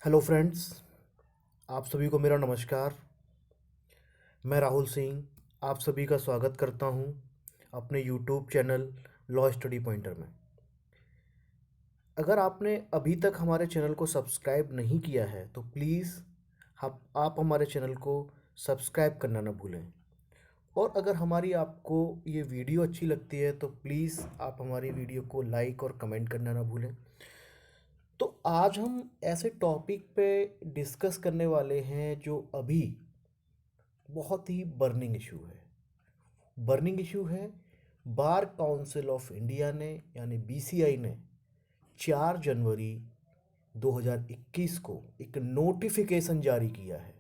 Hello friends, आप सभी को मेरा नमस्कार। मैं राहुल सिंह आप सभी का स्वागत करता हूं अपने YouTube channel law study pointer में। अगर आपने अभी तक हमारे चैनल को सब्सक्राइब नहीं किया है तो प्लीज़ आप हमारे चैनल को सब्सक्राइब करना ना भूलें। और अगर हमारी आपको ये वीडियो अच्छी लगती है तो प्लीज़ आप हमारी वीडियो को लाइक और कमेंट करना ना भूलें। तो आज हम ऐसे टॉपिक पे डिस्कस करने वाले हैं जो अभी बहुत ही बर्निंग इशू है। बार काउंसिल ऑफ इंडिया ने यानी बीसीआई ने 4 जनवरी 2021 को एक नोटिफिकेशन जारी किया है।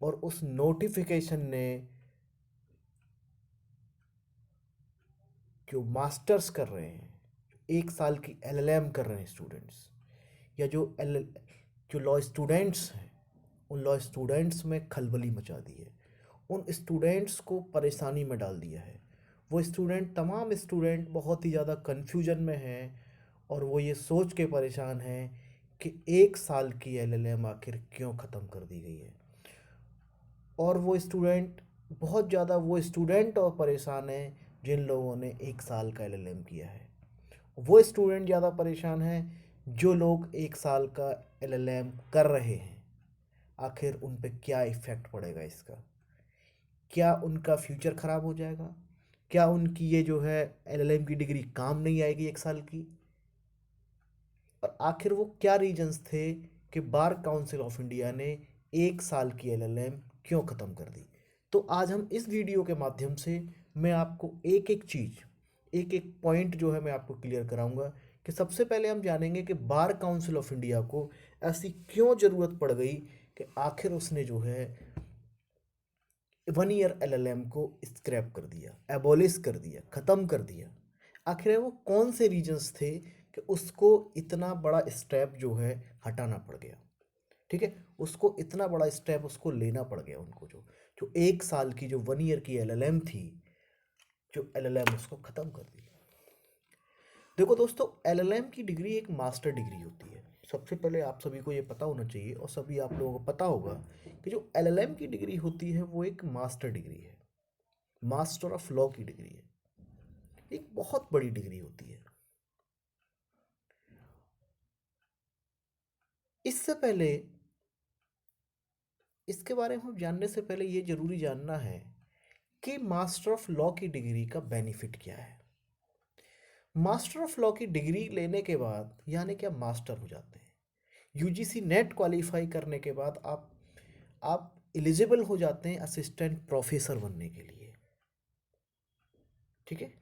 और उस नोटिफिकेशन ने जो मास्टर्स कर रहे हैं, एक साल की एलएलएम कर रहे हैं स्टूडेंट्स, या जो लॉ स्टूडेंट्स हैं, उन लॉ स्टूडेंट्स में खलबली मचा दी है। उन स्टूडेंट्स को परेशानी में डाल दिया है। वो तमाम स्टूडेंट बहुत ही ज़्यादा कन्फ्यूजन में हैं और वो ये सोच के परेशान हैं कि एक साल की एलएलएम आखिर क्यों ख़त्म कर दी गई है। और वो स्टूडेंट और परेशान हैं जिन लोगों ने एक साल का एलएलएम किया है। वो स्टूडेंट ज़्यादा परेशान हैं जो लोग एक साल का एलएलएम कर रहे हैं। आखिर उन पे क्या इफ़ेक्ट पड़ेगा इसका? क्या उनका फ्यूचर ख़राब हो जाएगा? क्या उनकी ये जो है एलएलएम की डिग्री काम नहीं आएगी एक साल की? और आखिर वो क्या रीजंस थे कि बार काउंसिल ऑफ इंडिया ने एक साल की एलएलएम क्यों ख़त्म कर दी? तो आज हम इस वीडियो के माध्यम से मैं आपको एक एक पॉइंट जो है मैं आपको क्लियर कराऊंगा कि सबसे पहले हम जानेंगे कि बार काउंसिल ऑफ इंडिया को ऐसी क्यों ज़रूरत पड़ गई कि आखिर उसने जो है 1 ईयर एलएलएम को स्क्रैप कर दिया, एबॉलिश कर दिया, ख़त्म कर दिया। आखिर वो कौन से रीजंस थे कि उसको इतना बड़ा स्टेप जो है हटाना पड़ गया? ठीक है, उसको इतना बड़ा स्टेप उसको लेना पड़ गया उनको, जो जो एक साल की जो 1 ईयर की एलएलएम थी, जो एलएलएम उसको ख़त्म कर दी। देखो दोस्तों, एलएलएम की डिग्री एक मास्टर डिग्री होती है। सबसे पहले आप सभी को ये पता होना चाहिए और सभी आप लोगों को पता होगा कि जो एलएलएम की डिग्री होती है वो एक मास्टर डिग्री है, मास्टर ऑफ लॉ की डिग्री है। एक बहुत बड़ी डिग्री होती है। इससे पहले इसके बारे में हम जानने से पहले ये जरूरी जानना है कि मास्टर ऑफ लॉ की डिग्री का बेनिफिट क्या है। मास्टर ऑफ लॉ की डिग्री लेने के बाद यानी कि आप मास्टर हो जाते हैं। यूजीसी नेट क्वालिफाई करने के बाद आप एलिजिबल हो जाते हैं असिस्टेंट प्रोफेसर बनने के लिए। ठीक है,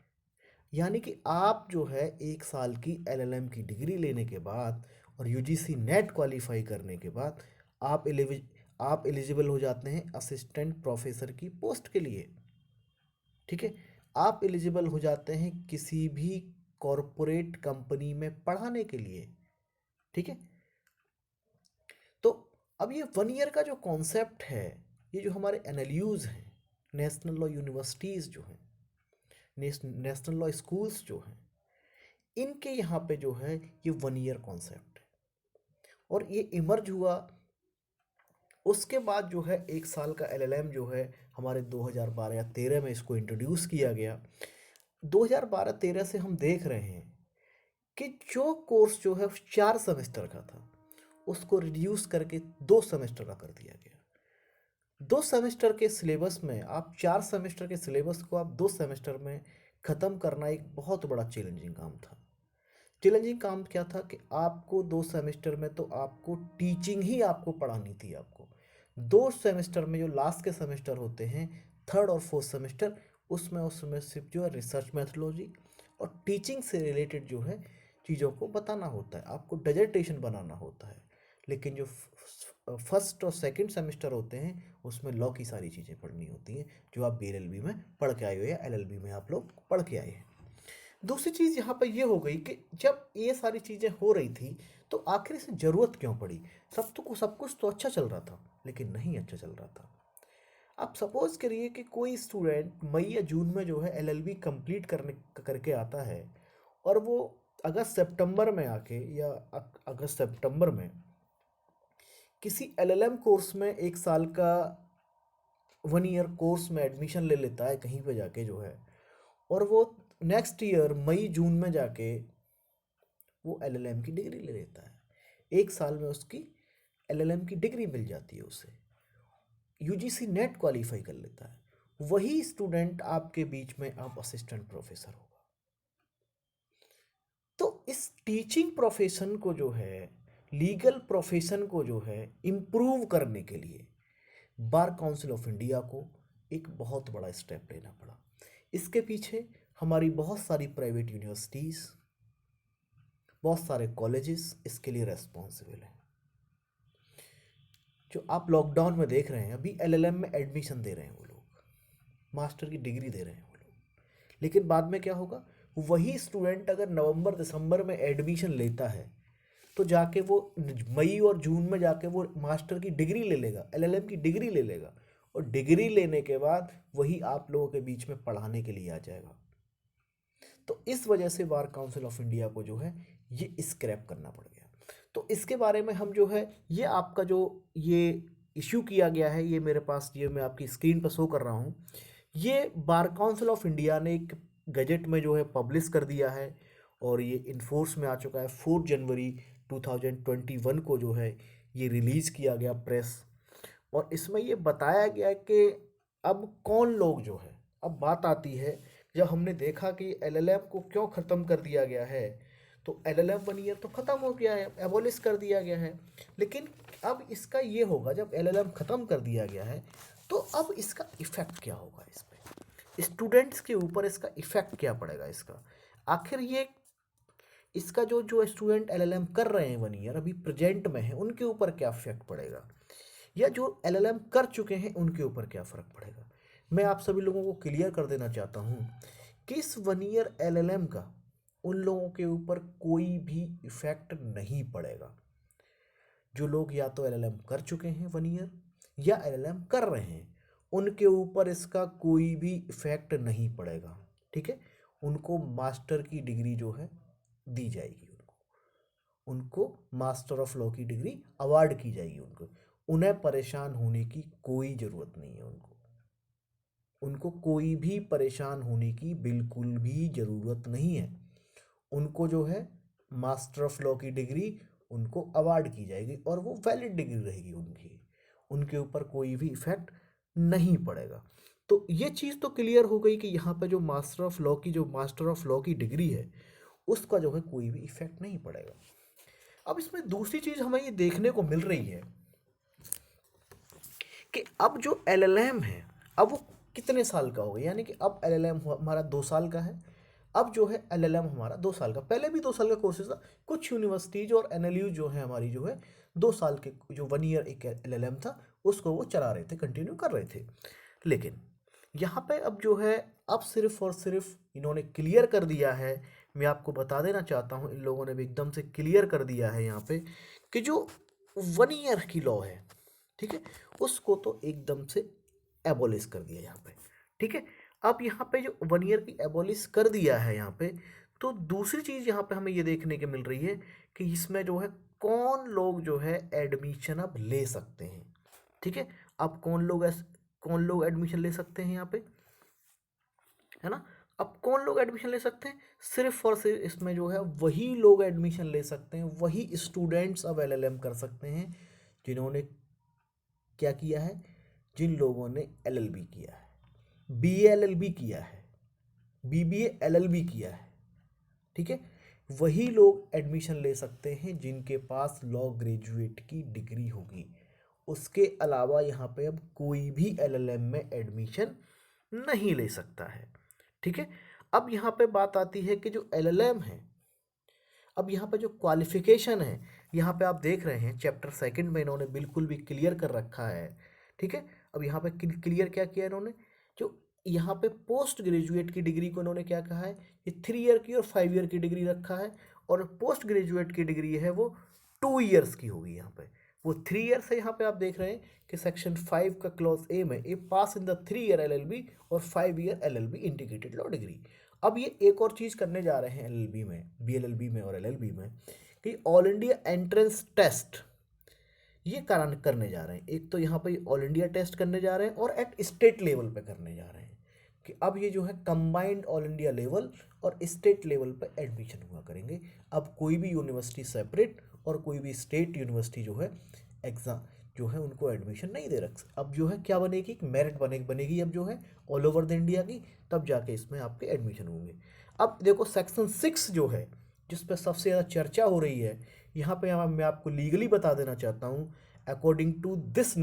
यानी कि आप जो है एक साल की एलएलएम की डिग्री लेने के बाद और यूजीसी नेट क्वालिफाई करने के बाद आप आप एलिजिबल हो जाते हैं असिस्टेंट प्रोफेसर की पोस्ट के लिए। ठीक है, आप एलिजिबल हो जाते हैं किसी भी कॉरपोरेट कंपनी में पढ़ाने के लिए। ठीक है, तो अब ये 1 ईयर का जो कॉन्सेप्ट है, ये जो हमारे एनएलयूज हैं, नेशनल लॉ यूनिवर्सिटीज़ जो हैं, नेशनल लॉ स्कूल्स जो हैं, इनके यहाँ पे जो है ये 1 ईयर कॉन्सेप्ट है। और ये इमर्ज हुआ उसके बाद जो है एक साल का एलएलएम जो है हमारे 2012 या 13 में इसको इंट्रोड्यूस किया गया। 2012-13 से हम देख रहे हैं कि जो कोर्स जो है 4 सेमेस्टर का था उसको रिड्यूस करके 2 सेमेस्टर का कर दिया गया। 2 सेमेस्टर के सिलेबस में आप 4 सेमेस्टर के सिलेबस को आप 2 सेमेस्टर में ख़त्म करना एक बहुत बड़ा चैलेंजिंग काम था। चैलेंजिंग काम क्या था कि आपको 2 सेमेस्टर में तो आपको टीचिंग ही आपको पढ़ानी थी। आपको 2 सेमेस्टर में जो लास्ट के सेमेस्टर होते हैं, थर्ड और फोर्थ सेमेस्टर, उसमें सिर्फ जो है रिसर्च मैथोलॉजी और टीचिंग से रिलेटेड जो है चीज़ों को बताना होता है, आपको डिजर्टेशन बनाना होता है। लेकिन जो फर्स्ट और सेकंड सेमेस्टर होते हैं उसमें लॉ की सारी चीज़ें पढ़नी होती हैं जो आप बीएलएलबी में पढ़ के आए हो या एलएलबी में आप लोग पढ़ के आए हैं। दूसरी चीज़ यहाँ पर ये हो गई कि जब ये सारी चीज़ें हो रही थी तो आखिर इसे ज़रूरत क्यों पड़ी? सब कुछ तो अच्छा चल रहा था, लेकिन नहीं अच्छा चल रहा था। आप सपोज करिए कि कोई स्टूडेंट मई या जून में जो है एलएलबी कंप्लीट करके आता है और वो अगस्त सितंबर में आके या अगस्त सितंबर में किसी एलएलएम कोर्स में एक साल का 1 ईयर कोर्स में एडमिशन ले लेता है कहीं पे जाके जो है, और वो नेक्स्ट ईयर मई जून में जाके वो एलएलएम की डिग्री ले लेता है। एक साल में उसकी एलएलएम की डिग्री मिल जाती है उसे, यूजीसी नेट क्वालिफाई कर लेता है। वही स्टूडेंट आपके बीच में अब असिस्टेंट प्रोफेसर होगा। तो इस टीचिंग प्रोफेशन को जो है, लीगल प्रोफेशन को जो है इम्प्रूव करने के लिए बार काउंसिल ऑफ इंडिया को एक बहुत बड़ा स्टेप लेना पड़ा। इसके पीछे हमारी बहुत सारी प्राइवेट यूनिवर्सिटीज़, बहुत सारे कॉलेजेस इसके लिए रेस्पॉन्सिबल हैं। जो आप लॉकडाउन में देख रहे हैं, अभी एलएलएम में एडमिशन दे रहे हैं वो लोग, मास्टर की डिग्री दे रहे हैं वो लोग, लेकिन बाद में क्या होगा, वही स्टूडेंट अगर नवंबर दिसंबर में एडमिशन लेता है तो जाके वो मई और जून में जाके वो मास्टर की डिग्री ले लेगा, एलएलएम की डिग्री ले लेगा, और डिग्री लेने के बाद वही आप लोगों के बीच में पढ़ाने के लिए आ जाएगा। तो इस वजह से बार काउंसिल ऑफ इंडिया को जो है ये स्क्रैप करना पड़ गया। तो इसके बारे में हम जो है, ये आपका जो ये इशू किया गया है, ये मेरे पास, ये मैं आपकी स्क्रीन पर शो कर रहा हूँ, ये बार काउंसिल ऑफ इंडिया ने एक गजट में जो है पब्लिश कर दिया है, और ये इन्फोर्स में आ चुका है। 4 जनवरी 2021 को जो है ये रिलीज़ किया गया प्रेस, और इसमें ये बताया गया कि अब कौन लोग जो है, अब बात आती है जब हमने देखा कि एलएलएम को क्यों ख़त्म कर दिया गया है, तो एलएलएम 1 ईयर तो ख़त्म हो गया है, एबॉलिश कर दिया गया है, लेकिन अब इसका ये होगा, जब एलएलएम ख़त्म कर दिया गया है तो अब इसका इफ़ेक्ट क्या होगा, इस पर स्टूडेंट्स के ऊपर इसका इफ़ेक्ट क्या पड़ेगा, इसका आखिर ये, इसका जो जो स्टूडेंट एलएलएम कर रहे हैं 1 ईयर अभी प्रेजेंट में है, उनके ऊपर क्या इफेक्ट पड़ेगा, या जो एलएलएम कर चुके हैं उनके ऊपर क्या फ़र्क पड़ेगा। मैं आप सभी लोगों को क्लियर कर देना चाहता हूँ कि इस 1 ईयर एलएलएम का उन लोगों के ऊपर कोई भी इफेक्ट नहीं पड़ेगा जो लोग या तो एलएलएम कर चुके हैं 1 ईयर या एलएलएम कर रहे हैं, उनके ऊपर इसका कोई भी इफेक्ट नहीं पड़ेगा। ठीक है, उनको मास्टर की डिग्री जो है दी जाएगी, उनको उनको मास्टर ऑफ लॉ की डिग्री अवार्ड की जाएगी उनको। उन्हें परेशान होने की कोई ज़रूरत नहीं है, उनको उनको कोई भी परेशान होने की बिल्कुल भी ज़रूरत नहीं है। उनको जो है मास्टर ऑफ लॉ की डिग्री उनको अवार्ड की जाएगी, और वो वैलिड डिग्री रहेगी उनकी, उनके ऊपर कोई भी इफेक्ट नहीं पड़ेगा। तो ये चीज़ तो क्लियर हो गई कि यहाँ पे जो मास्टर ऑफ लॉ की, जो मास्टर ऑफ लॉ की डिग्री है, उसका जो है कोई भी इफेक्ट नहीं पड़ेगा। अब इसमें दूसरी चीज़ हमें ये देखने को मिल रही है कि अब जो एलएलएम है, अब वो कितने साल का हो गया, यानी कि अब एलएलएम हमारा 2 साल का है। अब जो है एलएलएम हमारा 2 साल का, पहले भी 2 साल का कोर्सेज था, कुछ यूनिवर्सिटीज और एनएलयू जो है हमारी जो है 2 साल के, जो 1 ईयर एक एलएलएम था उसको वो चला रहे थे, कंटिन्यू कर रहे थे। लेकिन यहाँ पे अब जो है, अब सिर्फ और सिर्फ इन्होंने क्लियर कर दिया है, मैं आपको बता देना चाहता हूँ, इन लोगों ने भी एकदम से क्लियर कर दिया है यहाँ पे कि जो 1 ईयर की लॉ है, ठीक है, उसको तो एकदम से एबोलिश कर दिया यहाँ पे। ठीक है, अब यहाँ पे जो 1 ईयर की एबोलिश कर दिया है यहाँ पे, तो दूसरी चीज़ यहाँ पे हमें ये देखने को मिल रही है कि इसमें जो है कौन लोग जो है एडमिशन अब ले सकते हैं। ठीक है, अब कौन लोग एडमिशन ले सकते हैं यहाँ पे, है ना। अब कौन लोग एडमिशन ले सकते हैं, सिर्फ और सिर्फ इसमें जो है वही लोग एडमिशन ले सकते हैं, वही स्टूडेंट्स अब एलएलएम कर सकते हैं जिन्होंने क्या किया है, जिन लोगों ने एलएलबी किया है, बीए एलएलबी किया है, बीबीए एलएलबी किया है। ठीक है, वही लोग एडमिशन ले सकते हैं जिनके पास लॉ ग्रेजुएट की डिग्री होगी। उसके अलावा यहाँ पे अब कोई भी एलएलएम में एडमिशन नहीं ले सकता है। ठीक है, अब यहाँ पे बात आती है कि जो एलएलएम है, अब यहाँ पे जो क्वालिफिकेशन है, यहाँ पे आप देख रहे हैं चैप्टर 2 में इन्होंने बिल्कुल भी क्लियर कर रखा है। ठीक है, अब यहाँ पे क्लियर क्या किया इन्होंने, जो यहाँ पे पोस्ट ग्रेजुएट की डिग्री को इन्होंने क्या कहा है, ये 3 ईयर की और 5 ईयर की डिग्री रखा है, और पोस्ट ग्रेजुएट की डिग्री है वो 2 ईयर्स की होगी। यहाँ पे वो 3 ईयर्स है, यहाँ पे आप देख रहे हैं कि सेक्शन 5 का क्लॉज ए में, ए पास इन द 3 ईयर एलएलबी और 5 year LLB integrated law degree. अब ये एक और चीज़ करने जा रहे हैं एलएलबी में, बीएलएलबी में और एलएलबी में, कि ऑल इंडिया एंट्रेंस टेस्ट ये कारण करने जा रहे हैं। एक तो यहाँ पे ऑल इंडिया टेस्ट करने जा रहे हैं और एट स्टेट लेवल पे करने जा रहे हैं कि अब ये जो है कंबाइंड ऑल इंडिया लेवल और स्टेट लेवल पे एडमिशन हुआ करेंगे। अब कोई भी यूनिवर्सिटी सेपरेट और कोई भी स्टेट यूनिवर्सिटी जो है एग्ज़ाम जो है उनको एडमिशन नहीं दे रख। अब जो है क्या बनेगी, मेरिट बनेगी अब जो है ऑल ओवर द इंडिया की, तब जाके इसमें आपके एडमिशन होंगे। अब देखो सेक्शन 6 जो है जिस पर सबसे ज़्यादा चर्चा हो रही है, यहाँ पे मैं आपको लीगली बता देना चाहता हूँ। According to this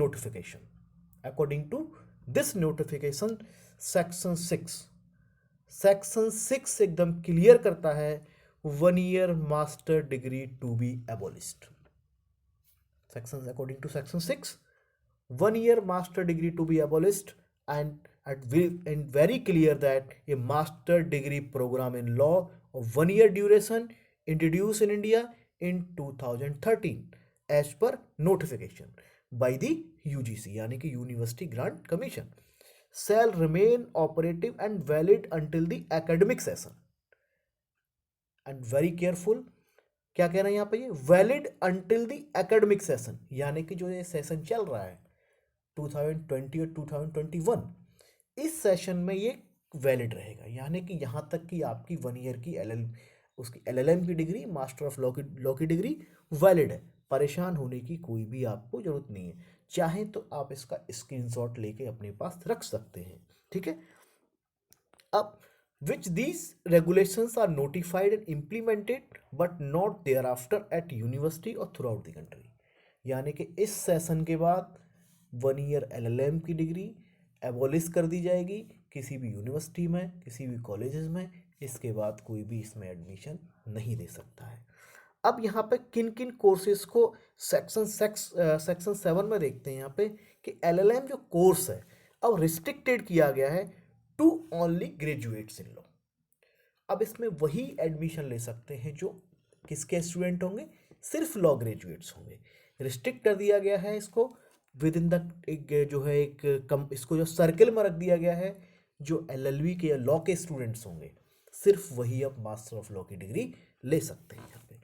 notification section 6 एकदम क्लियर करता है 1 year master degree to be abolished. Sections according to section 6, 1 year master degree to be abolished, and very clear that a master degree program in law of 1 year duration introduced in India in 2013 as per notification by the UGC यानी कि university grant commission shall remain operative and valid until the academic session, and very careful क्या कह रहे हैं यहाँ पे, ये valid until the academic session, यानी कि जो ये सेशन चल रहा है 2020 और 2021, इस सेशन में ये वैलिड रहेगा। यानी कि यहाँ तक कि आपकी 1 ईयर की उसकी LLM की डिग्री, मास्टर ऑफ लॉ की डिग्री वैलिड है। परेशान होने की कोई भी आपको जरूरत नहीं है। चाहे तो आप इसका स्क्रीनशॉट लेके अपने पास रख सकते हैं, ठीक है। अब which these regulations are notified and implemented but not thereafter at university or throughout the country, यानी कि इस सेशन के बाद 1 ईयर LLM की डिग्री एबॉलिश कर दी जाएगी किसी भी यूनिवर्सिटी में, किसी भी कॉलेजेस में। इसके बाद कोई भी इसमें एडमिशन नहीं दे सकता है। अब यहाँ पे किन किन कोर्सेज को सेक्शन 7 में देखते हैं यहाँ पे कि LLM जो कोर्स है अब रिस्ट्रिक्टेड किया गया है to only graduates in law. अब इसमें वही एडमिशन ले सकते हैं जो किसके स्टूडेंट होंगे, सिर्फ लॉ ग्रेजुएट्स होंगे। रिस्ट्रिक्ट कर दिया गया है इसको विद इन द एक जो है इसको जो सर्कल में रख दिया गया है, जो LLB के या लॉ के स्टूडेंट्स होंगे सिर्फ वही अब मास्टर ऑफ लॉ की डिग्री ले सकते हैं। यहाँ पे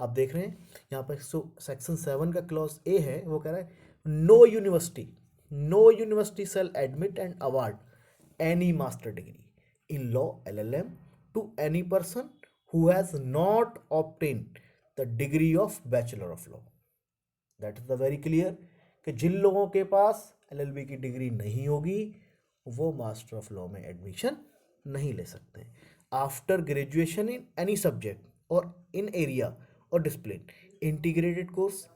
आप देख रहे हैं यहाँ पे सेक्शन 7 का क्लॉज ए है, वो कह रहा है no university shall admit and award any master degree in law LLM to any person who has not obtained the degree of bachelor of law. That is the very clear कि जिन लोगों के पास LLB की degree नहीं होगी वो master of law में admission नहीं ले सकते। After graduation in any subject और इन एरिया और डिसिप्लिन इंटीग्रेटेड कोर्स।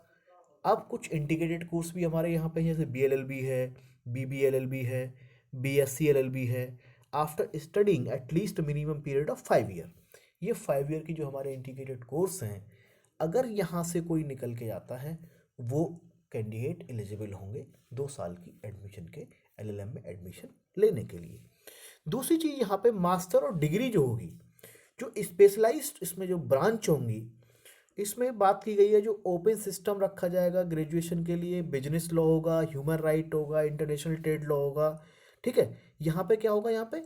अब कुछ इंटीग्रेटेड कोर्स भी हमारे यहाँ पे जैसे BLLB है, BBLLB है, BSc LLB है। After studying at least minimum period of 5 year, ये 5 ईयर की जो हमारे इंटीग्रेटेड कोर्स हैं, अगर यहाँ से कोई निकल के आता है वो कैंडिडेट एलिजिबल होंगे 2 साल की एडमिशन के LLM में एडमिशन लेने के लिए। दूसरी चीज़ यहाँ पे मास्टर और डिग्री जो होगी, जो स्पेशलाइज्ड इसमें जो ब्रांच होंगी, इसमें बात की गई है जो ओपन सिस्टम रखा जाएगा ग्रेजुएशन के लिए। बिजनेस लॉ होगा, ह्यूमन राइट होगा, इंटरनेशनल ट्रेड लॉ होगा, ठीक है। यहाँ पे क्या होगा, यहाँ पे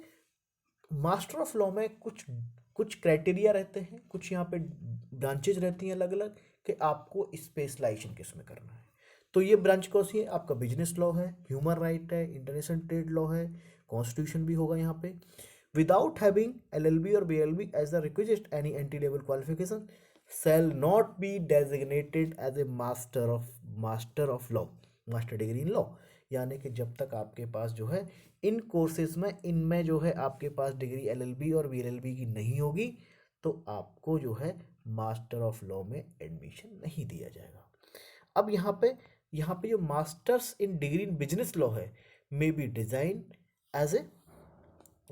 मास्टर ऑफ लॉ में कुछ क्राइटेरिया रहते हैं, कुछ यहाँ पे ब्रांचेज रहती हैं अलग अलग कि आपको स्पेशलाइजेशन किस में करना है। तो ये ब्रांच कौन सी है, आपका बिजनेस लॉ है, ह्यूमन राइट है, इंटरनेशनल ट्रेड लॉ है, कॉन्स्टिट्यूशन भी होगा यहाँ पे। विदाउट हैविंग LLB और BLB as the requisite any entry level qualification shall not be designated as a master of law, master degree in law. यानी कि जब तक आपके पास जो है इन कोर्सेज में इनमें जो है आपके पास डिग्री LLB और BLLB की नहीं होगी तो आपको जो है मास्टर ऑफ लॉ में एडमिशन नहीं दिया जाएगा। अब यहाँ पे जो masters in degree in business law है may be designed as a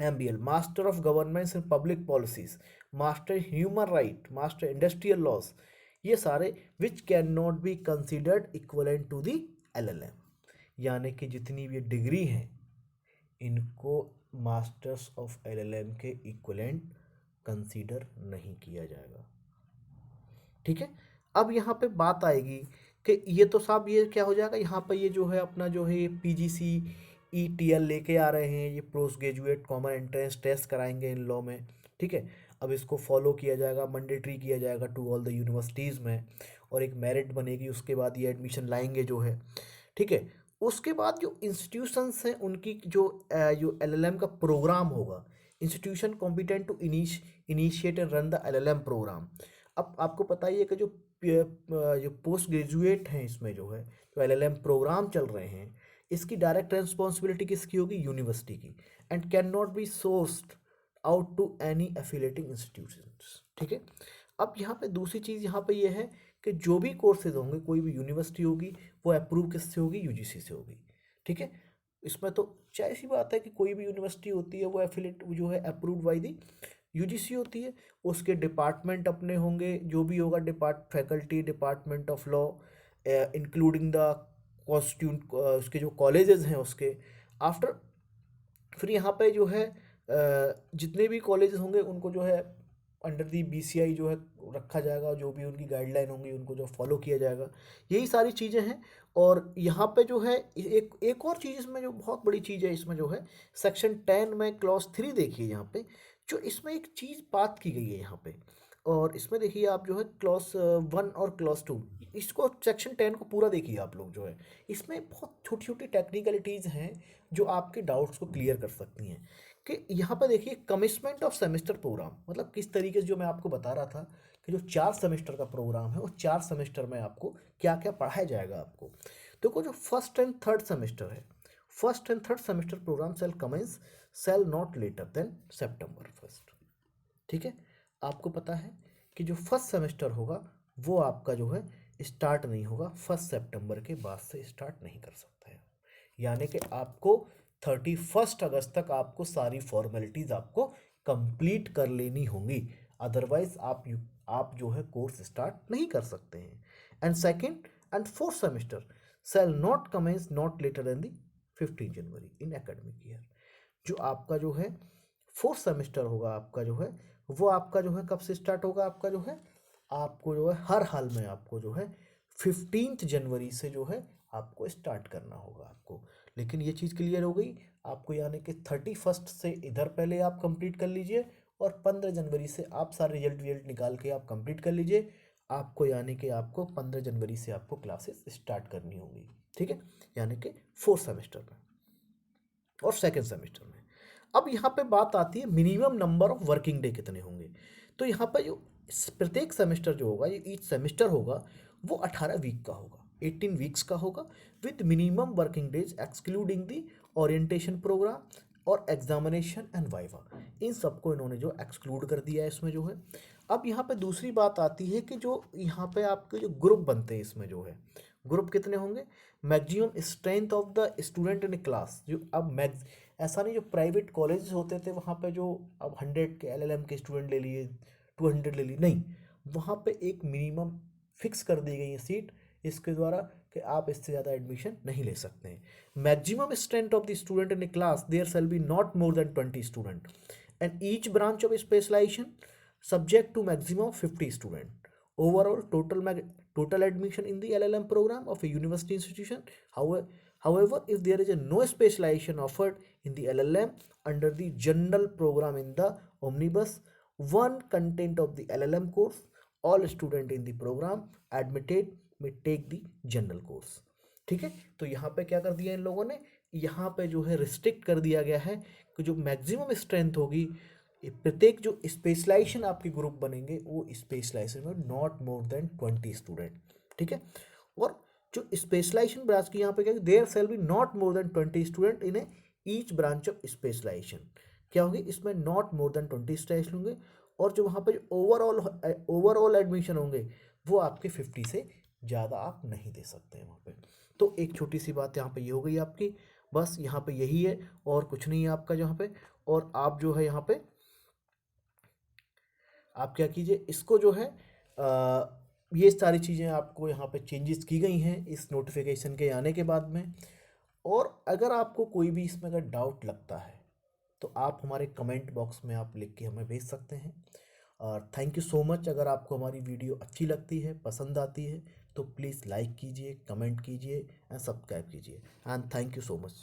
MBL, master of governance and public policies, master human right, master industrial laws, ये सारे which can not be considered equivalent to the LLM। यानी कि जितनी भी degree हैं इनको masters of LLM के equivalent consider नहीं किया जाएगा, ठीक है। अब यहाँ पे बात आएगी कि ये तो साहब ये क्या हो जाएगा, यहाँ पे ये जो है अपना जो है PGC ETL लेके आ रहे हैं, ये post graduate common entrance test कराएंगे इन लॉ में, ठीक है। अब इसको फॉलो किया जाएगा, मैंडेटरी किया जाएगा टू ऑल द यूनिवर्सिटीज़ में। और एक मेरिट बनेगी, उसके बाद ये एडमिशन लाएंगे जो है, ठीक है। उसके बाद जो इंस्टीट्यूशंस हैं उनकी जो एलएलएम का प्रोग्राम होगा, institution competent to initiate and run the LLM programme. अब आपको पता ही है कि जो पोस्ट ग्रेजुएट हैं इसमें जो है, जो एलएलएम प्रोग्राम चल रहे हैं, इसकी डायरेक्ट रिस्पॉन्सिबिलिटी किसकी होगी? यूनिवर्सिटी की, and can not be sourced out to any affiliating institutions, ठीक है। अब यहाँ पे दूसरी चीज़ यहाँ पे ये है कि जो भी कोर्सेज होंगे, कोई भी यूनिवर्सिटी होगी, वो अप्रूव किससे होगी? यूजीसी से होगी, ठीक है। इसमें तो चाहे सी बात है कि कोई भी यूनिवर्सिटी होती है वो एफिलेट जो है अप्रूव्ड बाय दी यूजीसी होती है। उसके डिपार्टमेंट अपने होंगे, जो भी होगा faculty, department of law, including the constitute, उसके जो कॉलेजेस हैं उसके आफ्टर। फिर यहाँ पे जो है जितने भी कॉलेजेस होंगे उनको जो है अंडर दी बीसीआई जो है रखा जाएगा, जो भी उनकी गाइडलाइन होंगी उनको जो फॉलो किया जाएगा, यही सारी चीज़ें हैं। और यहाँ पे जो है एक और चीज़ इसमें जो बहुत बड़ी चीज़ है इसमें जो है, सेक्शन 10 में क्लॉज 3 देखिए यहाँ पे, जो इसमें एक चीज़ बात की गई है यहाँ पे, और इसमें देखिए आप जो है क्लॉज 1 और क्लॉज 2, इसको सेक्शन 10 को पूरा देखिए आप लोग जो है, इसमें बहुत छोटी छोटी टेक्निकलिटीज़ हैं जो आपके डाउट्स को क्लियर कर सकती हैं। कि यहाँ पर देखिए कमिटमेंट ऑफ सेमेस्टर प्रोग्राम, मतलब किस तरीके से, जो मैं आपको बता रहा था कि जो 4 सेमेस्टर का प्रोग्राम है, वो 4 सेमेस्टर में आपको क्या क्या पढ़ाया जाएगा आपको। देखो जो फर्स्ट एंड थर्ड सेमेस्टर है, first and third semester programme shall not later than September 1, ठीक है। आपको पता है कि जो फर्स्ट सेमेस्टर होगा वो आपका जो है स्टार्ट नहीं होगा, 1 सितंबर के बाद से स्टार्ट नहीं कर सकता है। यानी कि आपको 31 अगस्त तक आपको सारी फॉर्मेलिटीज़ आपको कंप्लीट कर लेनी होंगी, अदरवाइज आप जो है कोर्स स्टार्ट नहीं कर सकते हैं। And second and fourth semester shall not commence not later than the 15 January in academic year. जो आपका जो है फोर्थ सेमेस्टर होगा आपका जो है, वो आपका जो है कब से स्टार्ट होगा? आपका जो है आपको जो है हर हाल में आपको जो है 15 जनवरी से जो है आपको स्टार्ट करना होगा आपको। लेकिन ये चीज़ क्लियर हो गई आपको, यानी कि 31 से इधर पहले आप कंप्लीट कर लीजिए, और 15 जनवरी से आप सारे रिजल्ट निकाल के आप कंप्लीट कर लीजिए आपको, यानी कि आपको 15 जनवरी से आपको क्लासेस स्टार्ट करनी होगी, ठीक है। यानी कि फोर्थ सेमेस्टर में और सेकेंड सेमेस्टर में। अब यहाँ पे बात आती है minimum number of working day कितने होंगे। तो यहाँ पर जो प्रत्येक सेमेस्टर जो होगा, ये ईच सेमेस्टर होगा, वो 18 वीक का होगा, 18 वीक्स का होगा, with minimum working days excluding the orientation programme और एग्जामिनेशन एंड वाइवा। इन सबको इन्होंने जो एक्सक्लूड कर दिया है इसमें जो है। अब यहाँ पे दूसरी बात आती है कि जो यहाँ पे आपके जो ग्रुप बनते हैं इसमें जो है, ग्रुप कितने होंगे? Maximum strength of the student in class, जो अब ऐसा नहीं जो प्राइवेट कॉलेज होते थे वहाँ पे जो अब 100 के एलएलएम के स्टूडेंट ले लिए, 200 ले लिए, नहीं, वहाँ पे एक मिनिमम फिक्स कर दी गई है सीट इसके द्वारा कि आप इससे ज़्यादा एडमिशन नहीं ले सकते हैं। Maximum strength of the student in class there shall be not more than 20 student and each branch of specialization subject to maximum of 50 student. Overall total admission in the LLM program of a university institution. However, if there is a no specialization offered in the LLM under the general program in the omnibus one content of the LLM course, all student in the program admitted may take the general course, ठीक है। तो यहाँ पे क्या कर दिया इन लोगों ने, यहाँ पे जो है रिस्ट्रिक्ट कर दिया गया है कि जो मैक्सिमम स्ट्रेंथ होगी, प्रत्येक जो स्पेशलाइजेशन आपके ग्रुप बनेंगे वो स्पेशलाइजेशन में नॉट मोर देन 20 स्टूडेंट, ठीक है। और जो स्पेशलाइजेशन ब्रांच की यहाँ पे क्या, there shall be not more than 20 student in each branch of specialization, क्या होगी इसमें नॉट मोर देन 20 स्टूडेंट होंगे। और जो वहाँ पे ओवरऑल एडमिशन होंगे वो आपके 50 से ज़्यादा आप नहीं दे सकते हैं वहाँ पे। तो एक छोटी सी बात यहाँ पे ये हो गई आपकी, बस यहाँ पे यही है और कुछ नहीं है आपका यहाँ पे। और आप जो है यहाँ पे आप क्या कीजिए, इसको जो है ये सारी चीज़ें आपको यहाँ पे चेंजेस की गई हैं इस नोटिफिकेशन के आने के बाद में। और अगर आपको कोई भी इसमें अगर डाउट लगता है तो आप हमारे कमेंट बॉक्स में आप लिख के हमें भेज सकते हैं। और थैंक यू सो मच। अगर आपको हमारी वीडियो अच्छी लगती है, पसंद आती है, तो प्लीज़ लाइक कीजिए, कमेंट कीजिए एंड सब्सक्राइब कीजिए। And thank you so much.